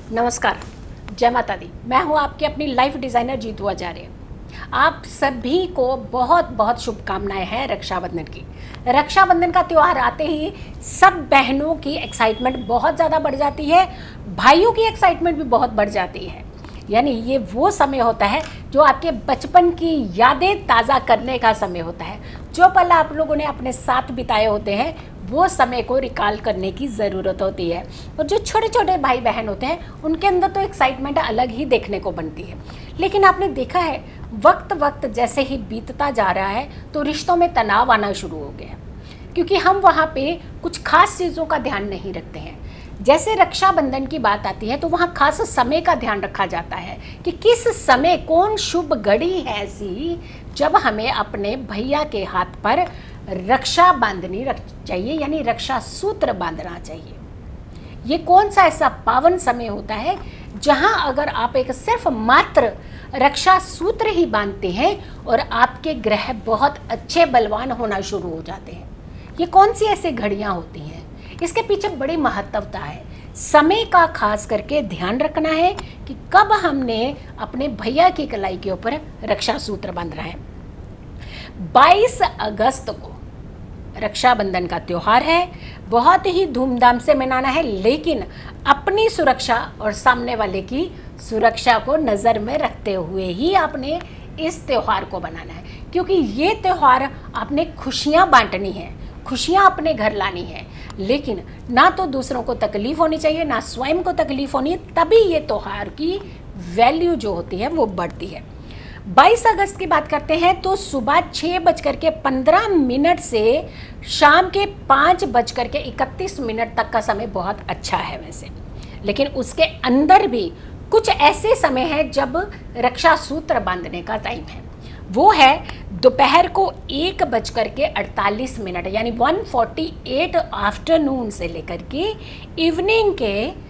नमस्कार, जय माता दी। मैं हूँ आपकी अपनी लाइफ डिज़ाइनर जीतू आचार्य। आप सभी को बहुत बहुत शुभकामनाएं हैं रक्षाबंधन की। रक्षाबंधन का त्यौहार आते ही सब बहनों की एक्साइटमेंट बहुत ज़्यादा बढ़ जाती है, भाइयों की एक्साइटमेंट भी बहुत बढ़ जाती है। यानी ये वो समय होता है जो आपके बचपन की यादें ताज़ा करने का समय होता है। जो पल आप लोगों ने अपने साथ बिताए होते हैं वो समय को रिकॉल करने की ज़रूरत होती है। और जो छोटे छोटे भाई बहन होते हैं उनके अंदर तो एक्साइटमेंट अलग ही देखने को बनती है। लेकिन आपने देखा है वक्त वक्त जैसे ही बीतता जा रहा है तो रिश्तों में तनाव आना शुरू हो गया, क्योंकि हम वहाँ पे कुछ खास चीज़ों का ध्यान नहीं रखते हैं। जैसे रक्षाबंधन की बात आती है तो वहाँ खास समय का ध्यान रखा जाता है कि किस समय कौन शुभ घड़ी है ऐसी जब हमें अपने भैया के हाथ पर रक्षा बांधनी चाहिए, यानी रक्षा सूत्र बांधना चाहिए। ये कौन सा ऐसा पावन समय होता है जहां अगर आप एक सिर्फ मात्र रक्षा सूत्र ही बांधते हैं और आपके ग्रह बहुत अच्छे बलवान होना शुरू हो जाते हैं। ये कौन सी ऐसी घड़ियां होती हैं? इसके पीछे बड़ी महत्वता है। समय का खास करके ध्यान रखना है कि कब हमने अपने भैया की कलाई के ऊपर रक्षा सूत्र बांधना है। 22 अगस्त को रक्षाबंधन का त्यौहार है, बहुत ही धूमधाम से मनाना है, लेकिन अपनी सुरक्षा और सामने वाले की सुरक्षा को नज़र में रखते हुए ही आपने इस त्यौहार को बनाना है। क्योंकि ये त्यौहार आपने खुशियाँ बांटनी है, खुशियाँ अपने घर लानी है, लेकिन ना तो दूसरों को तकलीफ़ होनी चाहिए ना स्वयं को तकलीफ़ होनी है, तभी ये त्यौहार की वैल्यू जो होती है वो बढ़ती है। 22 अगस्त की बात करते हैं तो सुबह 6:15 से शाम के 5:31 तक का समय बहुत अच्छा है वैसे। लेकिन उसके अंदर भी कुछ ऐसे समय हैं जब रक्षा सूत्र बांधने का टाइम है। वो है दोपहर को 1:48 यानी 1:48 आफ्टरनून से लेकर के इवनिंग के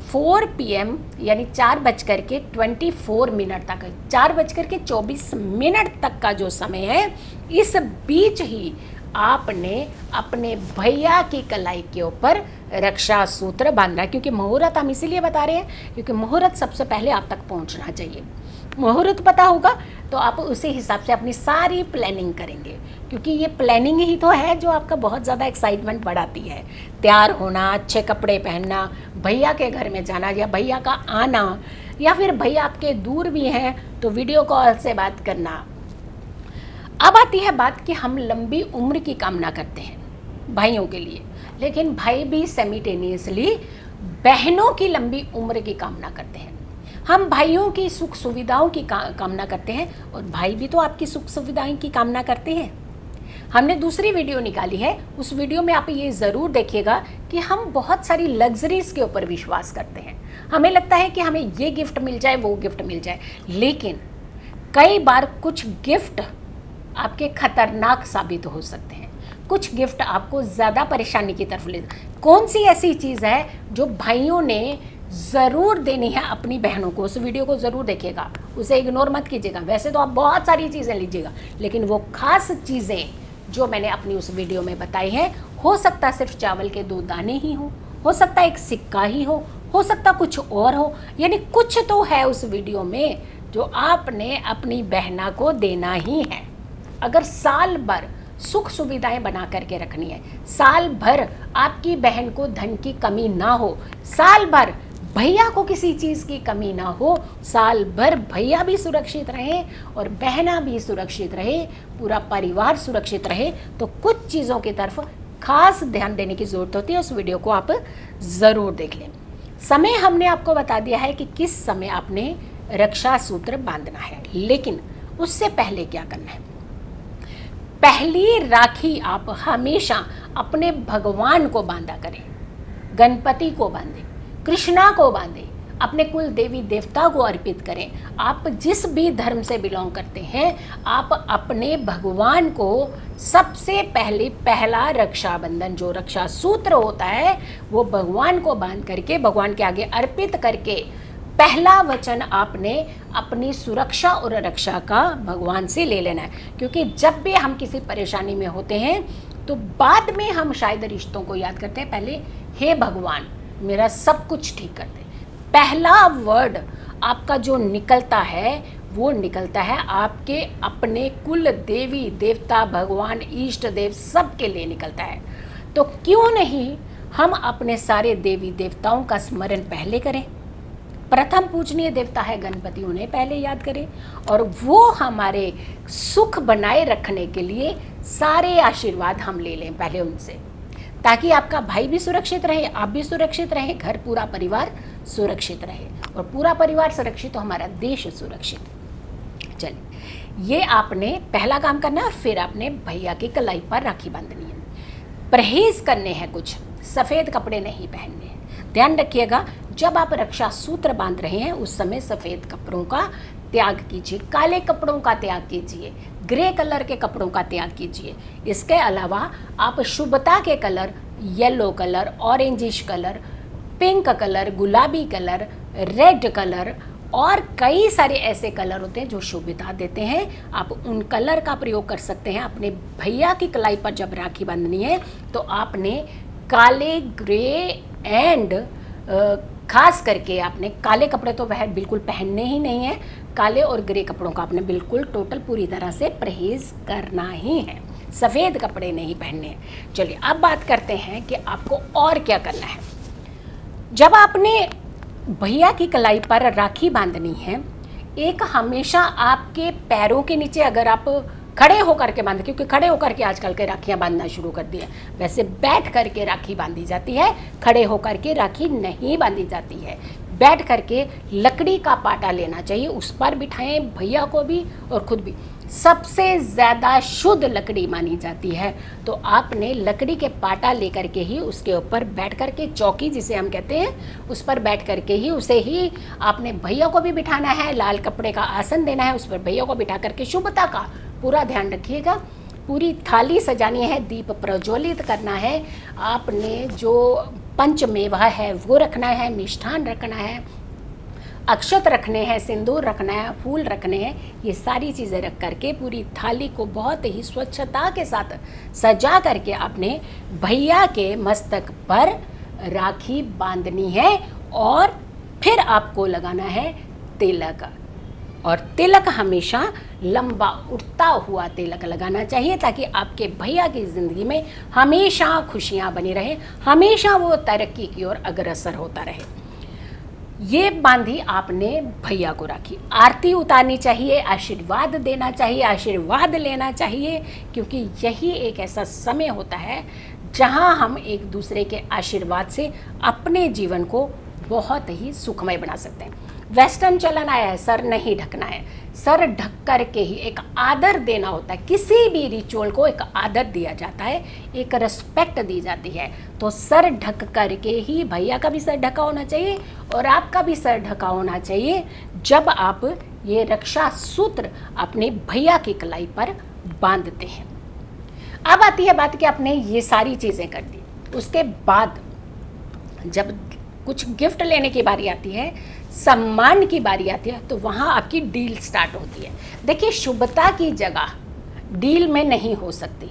4 PM यानी 4:24 तक, 4:24 तक का जो समय है, इस बीच ही आपने अपने भैया की कलाई के ऊपर रक्षा सूत्र बांधना है। क्योंकि मुहूर्त हम इसीलिए बता रहे हैं क्योंकि मुहूर्त सबसे पहले आप तक पहुंचना चाहिए। मुहूर्त पता होगा तो आप उसी हिसाब से अपनी सारी प्लानिंग करेंगे, क्योंकि ये प्लानिंग ही तो है जो आपका बहुत ज़्यादा एक्साइटमेंट बढ़ाती है। तैयार होना, अच्छे कपड़े पहनना, भैया के घर में जाना या भैया का आना, या फिर भैया आपके दूर भी हैं तो वीडियो कॉल से बात करना। अब आती है बात कि हम लंबी उम्र की कामना करते हैं भाइयों के लिए, लेकिन भाई भी साइमल्टेनियसली बहनों की लंबी उम्र की कामना करते हैं। हम भाइयों की सुख सुविधाओं की कामना करते हैं और भाई भी तो आपकी सुख सुविधाओं की कामना करते हैं। हमने दूसरी वीडियो निकाली है, उस वीडियो में आप ये ज़रूर देखिएगा कि हम बहुत सारी लग्जरीज के ऊपर विश्वास करते हैं। हमें लगता है कि हमें ये गिफ्ट मिल जाए, वो गिफ्ट मिल जाए, लेकिन कई बार कुछ गिफ्ट आपके खतरनाक साबित हो सकते हैं। कुछ गिफ्ट आपको ज़्यादा परेशानी की तरफ ले। कौन सी ऐसी चीज़ है जो भाइयों ने ज़रूर देनी है अपनी बहनों को? उस वीडियो को ज़रूर देखिएगा, उसे इग्नोर मत कीजिएगा। वैसे तो आप बहुत सारी चीज़ें लीजिएगा, लेकिन वो खास चीज़ें जो मैंने अपनी उस वीडियो में बताई हैं, हो सकता सिर्फ चावल के 2 दाने ही हो सकता एक सिक्का ही हो सकता कुछ और हो। यानी कुछ तो है उस वीडियो में जो आपने अपनी बहना को देना ही है। अगर साल भर सुख सुविधाएं बना करके रखनी है, साल भर आपकी बहन को धन की कमी ना हो, साल भर भैया को किसी चीज़ की कमी ना हो, साल भर भैया भी सुरक्षित रहे और बहना भी सुरक्षित रहे, पूरा परिवार सुरक्षित रहे, तो कुछ चीज़ों की तरफ खास ध्यान देने की ज़रूरत होती है। उस वीडियो को आप ज़रूर देख लें। समय हमने आपको बता दिया है कि किस समय आपने रक्षा सूत्र बांधना है, लेकिन उससे पहले क्या करना है? पहली राखी आप हमेशा अपने भगवान को बांधा करें। गणपति को बांधें, कृष्णा को बांधें, अपने कुल देवी देवता को अर्पित करें। आप जिस भी धर्म से बिलोंग करते हैं, आप अपने भगवान को सबसे पहले पहला रक्षाबंधन जो रक्षा सूत्र होता है वो भगवान को बांध करके भगवान के आगे अर्पित करके पहला वचन आपने अपनी सुरक्षा और रक्षा का भगवान से ले लेना है। क्योंकि जब भी हम किसी परेशानी में होते हैं तो बाद में हम शायद रिश्तों को याद करते हैं, पहले हे भगवान मेरा सब कुछ ठीक कर दे। पहला वर्ड आपका जो निकलता है वो निकलता है आपके अपने कुल देवी देवता भगवान इष्ट देव सब के लिए निकलता है। तो क्यों नहीं हम अपने सारे देवी देवताओं का स्मरण पहले करें। प्रथम पूजनीय देवता है गणपति, उन्हें पहले याद करें और वो हमारे सुख बनाए रखने के लिए सारे आशीर्वाद हम ले लें पहले उनसे, ताकि आपका भाई भी सुरक्षित रहे, आप भी सुरक्षित रहे, घर पूरा परिवार सुरक्षित रहे और पूरा परिवार सुरक्षित तो हमारा देश सुरक्षित। चलिए, ये आपने पहला काम करना है और फिर आपने भैया की कलाई पर राखी बांधनी है। परहेज करने हैं, कुछ सफ़ेद कपड़े नहीं पहनने हैं। ध्यान रखिएगा, जब आप रक्षा सूत्र बांध रहे हैं उस समय सफ़ेद कपड़ों का त्याग कीजिए, काले कपड़ों का त्याग कीजिए, ग्रे कलर के कपड़ों का त्याग कीजिए। इसके अलावा आप शुभता के colour yellow colour, orangish colour, pink colour, गुलाबी कलर, रेड कलर और कई सारे ऐसे कलर होते हैं जो शुभता देते हैं। आप उन कलर का प्रयोग कर सकते हैं। अपने भैया की कलाई पर जब राखी बांधनी है तो आपने काले, ग्रे एंड खास करके आपने काले कपड़े तो वह बिल्कुल पहनने ही नहीं है। काले और ग्रे कपड़ों का आपने बिल्कुल टोटल पूरी तरह से परहेज करना ही है, सफ़ेद कपड़े नहीं पहनने हैं। चलिए, अब बात करते हैं कि आपको और क्या करना है। जब आपने भैया की कलाई पर राखी बांधनी है, एक हमेशा आपके पैरों के नीचे, अगर आप खड़े होकर के बांधे, क्योंकि खड़े होकर के आजकल के राखियाँ बांधना शुरू कर दी है, वैसे बैठ करके राखी बांधी जाती है, खड़े होकर के राखी नहीं बांधी जाती है। बैठ करके लकड़ी का पाटा लेना चाहिए, उस पर बिठाएं भैया को भी और खुद भी। सबसे ज़्यादा शुद्ध लकड़ी मानी जाती है, तो आपने लकड़ी के पाटा लेकर के ही उसके ऊपर बैठ करके, चौकी जिसे हम कहते हैं, उस पर बैठ करके ही उसे ही आपने भैया को भी बिठाना है, लाल कपड़े का आसन देना है, उस पर भैया को बिठा करके शुभता का पूरा ध्यान रखिएगा। पूरी थाली सजानी है, दीप प्रज्वलित करना है, आपने जो पंचमेवा है वो रखना है, मिष्ठान रखना है, अक्षत रखने हैं, सिंदूर रखना है, फूल रखने हैं। ये सारी चीज़ें रख करके पूरी थाली को बहुत ही स्वच्छता के साथ सजा करके आपने भैया के मस्तक पर राखी बांधनी है और फिर आपको लगाना है तिलक। और तिलक हमेशा लंबा उठता हुआ तिलक लगाना चाहिए, ताकि आपके भैया की ज़िंदगी में हमेशा खुशियाँ बनी रहे, हमेशा वो तरक्की की ओर अग्रसर होता रहे। ये बांधी आपने भैया को राखी। आरती उतारनी चाहिए, आशीर्वाद देना चाहिए, आशीर्वाद लेना चाहिए, क्योंकि यही एक ऐसा समय होता है जहाँ हम एक दूसरे के आशीर्वाद से अपने जीवन को बहुत ही सुखमय बना सकते हैं। वेस्टर्न चलन आया है, सर नहीं ढकना है, सर ढक कर के ही एक आदर देना होता है। किसी भी रिचुअल को एक आदर दिया जाता है, एक रिस्पेक्ट दी जाती है। तो सर ढक कर के ही, भैया का भी सर ढका होना चाहिए और आपका भी सर ढका होना चाहिए जब आप ये रक्षा सूत्र अपने भैया की कलाई पर बांधते हैं। अब आती है बात कि आपने ये सारी चीज़ें कर दी, उसके बाद जब कुछ गिफ्ट लेने की बारी आती है, सम्मान की बारी आती है, तो वहाँ आपकी डील स्टार्ट होती है। देखिए, शुभता की जगह डील में नहीं हो सकती।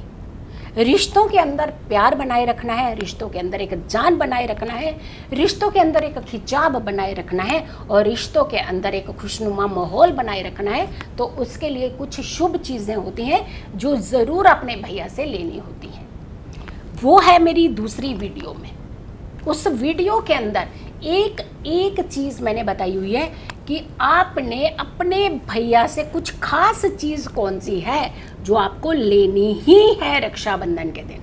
रिश्तों के अंदर प्यार बनाए रखना है, रिश्तों के अंदर एक जान बनाए रखना है, रिश्तों के अंदर एक खिंचाव बनाए रखना है और रिश्तों के अंदर एक खुशनुमा माहौल बनाए रखना है। तो उसके लिए कुछ शुभ चीज़ें होती हैं जो ज़रूर अपने भैया से लेनी होती हैं। वो है मेरी दूसरी वीडियो में। उस वीडियो के अंदर एक एक चीज़ मैंने बताई हुई है कि आपने अपने भैया से कुछ खास चीज़ कौन सी है जो आपको लेनी ही है रक्षाबंधन के दिन।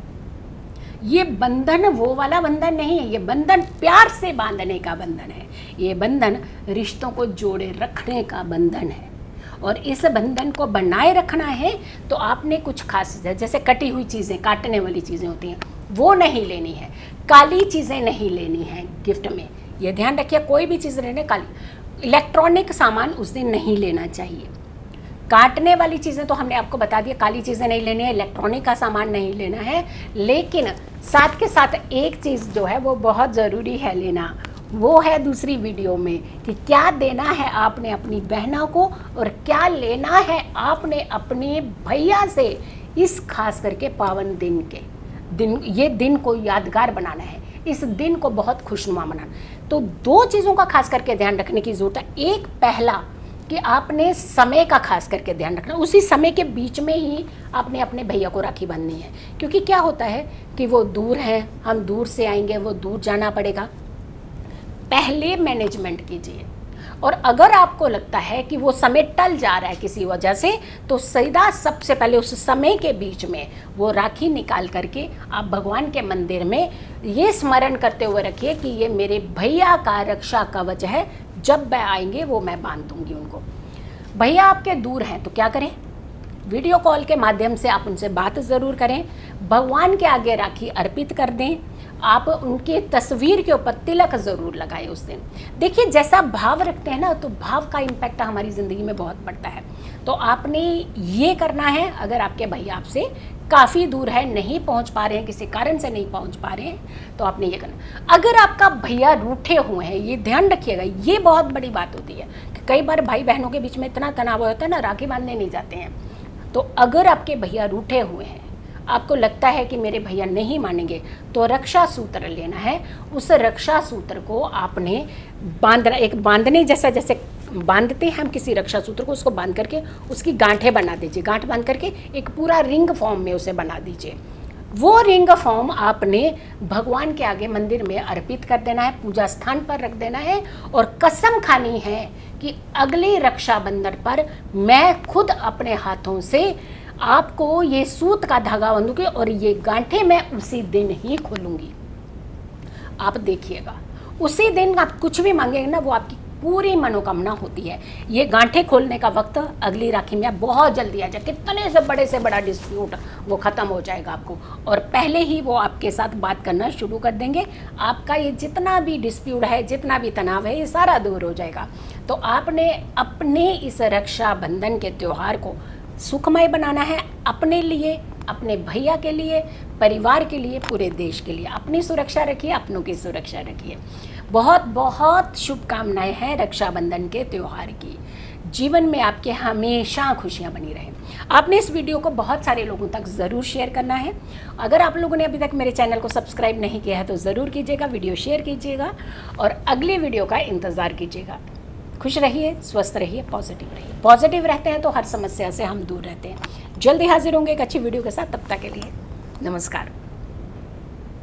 ये बंधन वो वाला बंधन नहीं है, ये बंधन प्यार से बांधने का बंधन है, ये बंधन रिश्तों को जोड़े रखने का बंधन है। और इस बंधन को बनाए रखना है तो आपने कुछ खास चीज़ें, जैसे कटी हुई चीज़ें, काटने वाली चीज़ें होती हैं, वो नहीं लेनी है। काली चीज़ें नहीं लेनी है गिफ्ट में, ये ध्यान रखिए। कोई भी चीज़ लेने, काली इलेक्ट्रॉनिक सामान उस दिन नहीं लेना चाहिए। काटने वाली चीज़ें तो हमने आपको बता दिया, काली चीज़ें नहीं लेनी है, इलेक्ट्रॉनिक का सामान नहीं लेना है। लेकिन साथ के साथ एक चीज़ जो है वो बहुत ज़रूरी है लेना, वो है दूसरी वीडियो में कि क्या देना है आपने अपनी बहनों को और क्या लेना है आपने अपने भैया से इस खास करके पावन दिन के दिन। ये दिन को यादगार बनाना है, इस दिन को बहुत खुशनुमा बनाना। तो 2 चीज़ों का खास करके ध्यान रखने की ज़रूरत है। एक, पहला कि आपने समय का खास करके ध्यान रखना, उसी समय के बीच में ही आपने अपने भैया को राखी बांधनी है। क्योंकि क्या होता है कि वो दूर हैं, हम दूर से आएंगे, वो दूर जाना पड़ेगा। पहले मैनेजमेंट कीजिए, और अगर आपको लगता है कि वो समय टल जा रहा है किसी वजह से, तो सीधा सबसे पहले उस समय के बीच में वो राखी निकाल करके आप भगवान के मंदिर में ये स्मरण करते हुए रखिए कि ये मेरे भैया का रक्षा कवच है, जब वह आएंगे वो मैं बांध दूंगी उनको। भैया आपके दूर हैं तो क्या करें, वीडियो कॉल के माध्यम से आप उनसे बात ज़रूर करें, भगवान के आगे राखी अर्पित कर दें, आप उनके तस्वीर के ऊपर तिलक ज़रूर लगाएं उस दिन। देखिए, जैसा भाव रखते हैं ना, तो भाव का इम्पैक्ट हमारी ज़िंदगी में बहुत पड़ता है। तो आपने ये करना है। अगर आपके भैया आपसे काफ़ी दूर है, नहीं पहुंच पा रहे हैं, किसी कारण से नहीं पहुंच पा रहे हैं, तो आपने ये करना। अगर आपका भैया रूठे हुए हैं, ये ध्यान रखिएगा, ये बहुत बड़ी बात होती है कि कई बार भाई बहनों के बीच में इतना तनाव होता है ना, राखी बांधने नहीं जाते हैं। तो अगर आपके भैया रूठे हुए हैं, आपको लगता है कि मेरे भैया नहीं मानेंगे, तो रक्षा सूत्र लेना है। उस रक्षा सूत्र को आपने बांधना, एक बांधने जैसा, जैसे बांधते हैं हम किसी रक्षा सूत्र को, उसको बांध करके उसकी गांठें बना दीजिए। गांठ बांध करके एक पूरा रिंग फॉर्म में उसे बना दीजिए। वो रिंग फॉर्म आपने भगवान के आगे मंदिर में अर्पित कर देना है, पूजा स्थान पर रख देना है, और कसम खानी है कि अगले रक्षाबंधन पर मैं खुद अपने हाथों से आपको ये सूत का धागा बांधूंगी और ये गांठें मैं उसी दिन ही खोलूंगी। आप देखिएगा, उसी दिन आप कुछ भी मांगेंगे ना, वो आपकी पूरी मनोकामना होती है। ये गांठें खोलने का वक्त अगली राखी में बहुत जल्दी आ जाए। कितने से बड़ा डिस्प्यूट वो ख़त्म हो जाएगा आपको, और पहले ही वो आपके साथ बात करना शुरू कर देंगे। आपका ये जितना भी डिस्प्यूट है, जितना भी तनाव है, ये सारा दूर हो जाएगा। तो आपने अपने इस रक्षाबंधन के त्यौहार को सुखमय बनाना है, अपने लिए, अपने भैया के लिए, परिवार के लिए, पूरे देश के लिए। अपनी सुरक्षा रखिए, अपनों की सुरक्षा रखिए। बहुत बहुत शुभकामनाएं हैं रक्षाबंधन के त्यौहार की। जीवन में आपके हमेशा खुशियां बनी रहें। आपने इस वीडियो को बहुत सारे लोगों तक ज़रूर शेयर करना है। अगर आप लोगों ने अभी तक मेरे चैनल को सब्सक्राइब नहीं किया है तो ज़रूर कीजिएगा, वीडियो शेयर कीजिएगा और अगली वीडियो का इंतज़ार कीजिएगा। खुश रहिए, स्वस्थ रहिए, पॉजिटिव रहिए। पॉजिटिव रहते हैं तो हर समस्या से हम दूर रहते हैं। जल्दी हाजिर होंगे एक अच्छी वीडियो के साथ। तब तक के लिए नमस्कार।